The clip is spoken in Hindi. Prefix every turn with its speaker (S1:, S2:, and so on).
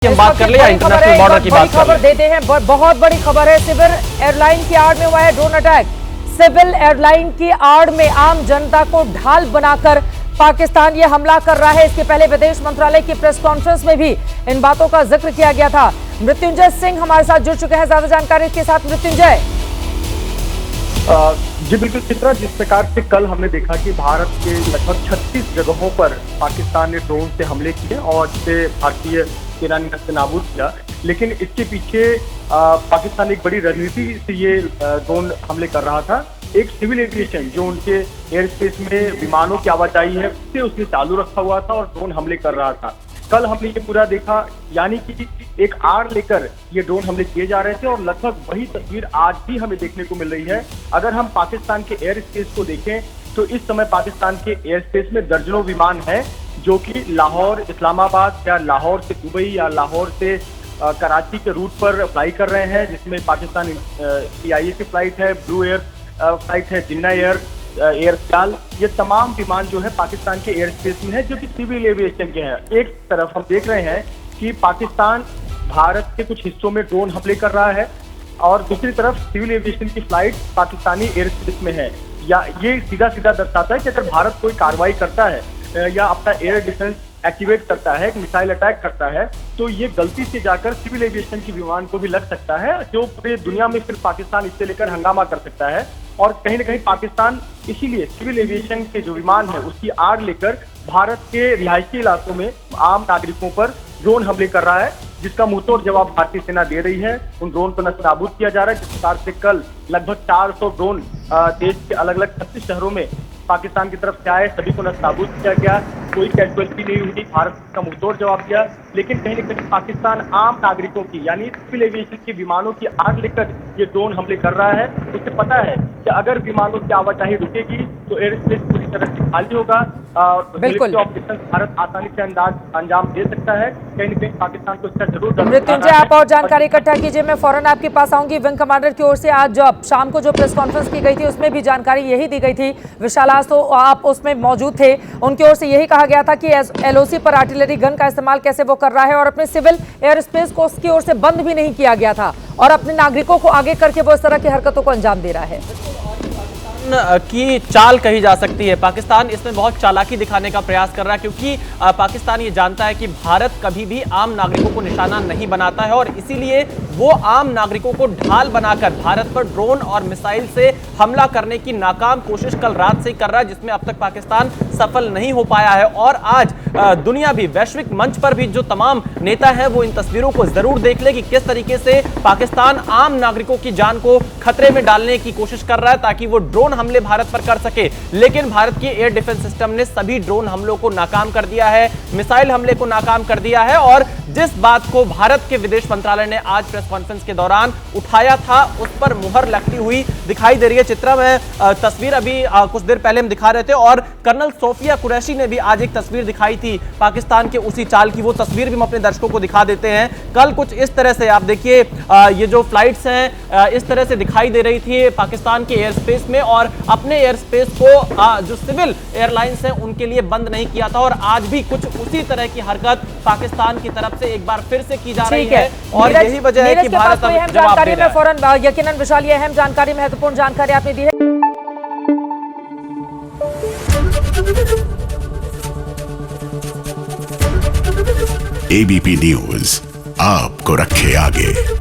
S1: हम बात कर लिया इंटरनेशनल बॉर्डर की बात
S2: खबर देते हैं। बहुत बड़ी खबर है। सिविल एयरलाइन की आड़ में हुआ है ड्रोन अटैक। सिविल एयरलाइन की आड़ में आम जनता को ढाल बनाकर पाकिस्तान ये हमला कर रहा है। इसके पहले विदेश मंत्रालय की प्रेस कॉन्फ्रेंस में भी इन बातों का जिक्र किया गया था। मृत्युंजय सिंह हमारे साथ जुड़ चुके हैं ज्यादा जानकारी के साथ। मृत्युंजय
S3: जी बिल्कुल चित्रा, जिस प्रकार से कल हमने देखा कि भारत के लगभग 36 जगहों पर पाकिस्तान ने ड्रोन से हमले किए और जिसे भारतीय सेना ने नाबूद किया, लेकिन इसके पीछे पाकिस्तान एक बड़ी रणनीति से ये ड्रोन हमले कर रहा था। एक सिविल एविएशन जो उनके एयर स्पेस में विमानों की आवाजाही है उससे उसने चालू रखा हुआ था और ड्रोन हमले कर रहा था। कल हमने ये पूरा देखा, यानी कि एक आड़ लेकर ये ड्रोन हमले किए जा रहे थे और लगभग वही तस्वीर आज भी हमें देखने को मिल रही है। अगर हम पाकिस्तान के एयर स्पेस को देखें तो इस समय पाकिस्तान के एयर स्पेस में दर्जनों विमान हैं जो कि लाहौर, इस्लामाबाद या लाहौर से दुबई या लाहौर से कराची के रूट पर फ्लाई कर रहे हैं, जिसमें पाकिस्तान CIA की फ्लाइट है, ब्लू एयर फ्लाइट है, जिन्ना एयर एयरस्टाल। ये तमाम विमान जो है पाकिस्तान के एयर स्पेस में है जो कि सिविल एविएशन के हैं। एक तरफ हम देख रहे हैं कि पाकिस्तान भारत के कुछ हिस्सों में ड्रोन हमले कर रहा है और दूसरी तरफ सिविल एविएशन की फ्लाइट पाकिस्तानी एयर स्पेस में है। या ये सीधा सीधा दर्शाता है कि अगर भारत कोई कार्रवाई करता है या अपना एयर डिफेंस एक्टिवेट करता है, मिसाइल अटैक करता है, तो ये गलती से जाकर सिविल एविएशन की विमान को भी लग सकता है, जो पूरे दुनिया में फिर पाकिस्तान इससे लेकर हंगामा कर सकता है। और कहीं ना कहीं पाकिस्तान इसीलिए सिविल एविएशन के जो विमान है उसकी आड़ लेकर भारत के रिहायशी इलाकों में आम नागरिकों पर ड्रोन हमले कर रहा है, जिसका मुंहतोड़ जवाब भारतीय सेना दे रही है। उन ड्रोन को नस्तानाबूद किया जा रहा है। जिस प्रकार से कल लगभग 400 ड्रोन देश के अलग अलग 36 शहरों में पाकिस्तान की तरफ से आए, सभी को नस्तानाबूद किया गया। कोई कैजुअलिटी नहीं हुई, भारत का मुंहतोड़ जवाब दिया। लेकिन कहीं न कहीं पाकिस्तान आम नागरिकों की यानी सिविल एविएशन के विमानों की आड़ लेकर ये ड्रोन हमले कर रहा है। उसे पता है कि अगर विमानों की आवाजाही रुकेगी तो एयर स्पेस पूरी तरह से खाली होगा।
S2: बिल्कुल
S3: ऑपरेशन भारत आसानी से अंजाम दे सकता है। कहीं न कहीं पाकिस्तान को इसका जरूर
S2: मृत्युंजय, आप और जानकारी इकट्ठा कीजिए। मैं फौरन आपके पास आऊंगी। विंग कमांडर की ओर से आज जो शाम को जो प्रेस कॉन्फ्रेंस की गई थी उसमें भी जानकारी यही दी गई थी। विशाल, आज तो आप उसमें मौजूद थे। उनकी ओर से यही कहा गया था कि LOC पर आर्टिलरी गन का इस्तेमाल कैसे वो कर रहा है और अपने सिविल एयर स्पेस को उसकी ओर से बंद भी नहीं किया गया था और अपने नागरिकों को आगे करके वो इस तरह की हरकतों को अंजाम दे रहा है।
S1: की चाल कही जा सकती है। पाकिस्तान इसमें बहुत चालाकी दिखाने का प्रयास कर रहा है, क्योंकि पाकिस्तान ये जानता है कि भारत कभी भी आम नागरिकों को निशाना नहीं बनाता है और इसीलिए वो आम नागरिकों को ढाल बनाकर भारत पर ड्रोन और मिसाइल से हमला करने की नाकाम कोशिश कल रात से ही कर रहा है, जिसमें अब तक पाकिस्तान सफल नहीं हो पाया है। और आज दुनिया भी, वैश्विक मंच पर भी जो तमाम नेता हैं वो इन तस्वीरों को जरूर देख ले कि किस तरीके से पाकिस्तान आम नागरिकों की जान को खतरे में डालने की कोशिश कर रहा है ताकि वो ड्रोन हमले भारत पर कर सके। लेकिन भारत की एयर डिफेंस सिस्टम ने सभी ड्रोन हमलों को नाकाम कर दिया है, मिसाइल हमले को नाकाम कर दिया है। और जिस बात को भारत के विदेश मंत्रालय ने आज प्रेस कॉन्फ्रेंस के दौरान उठाया था उस पर मुहर लगती हुई दिखाई दे रही है। चित्रा में तस्वीर अभी कुछ देर पहले हम दिखा रहे थे और कर्नल सोफिया कुरैशी ने भी आज एक तस्वीर दिखाई थी पाकिस्तान के उसी चाल की। वो तस्वीर भी हम अपने दर्शकों को दिखा देते हैं। कल कुछ इस तरह से आप देखिए, ये जो फ्लाइट्स हैं इस तरह से दिखाई दे रही थी पाकिस्तान के एयर स्पेस में और अपने एयर स्पेस को जो सिविल एयरलाइंस हैं उनके लिए बंद नहीं किया था। और आज भी कुछ उसी तरह की हरकत पाकिस्तान की तरफ से एक बार फिर से की जा रही है और यही वजह है कि भारत अब जवाब दे रहा है।
S2: फौरन यकीनन विशाल, ये अहम जानकारी, महत्वपूर्ण जानकारी आपने दी है।
S4: ABP न्यूज आपको रखे आगे।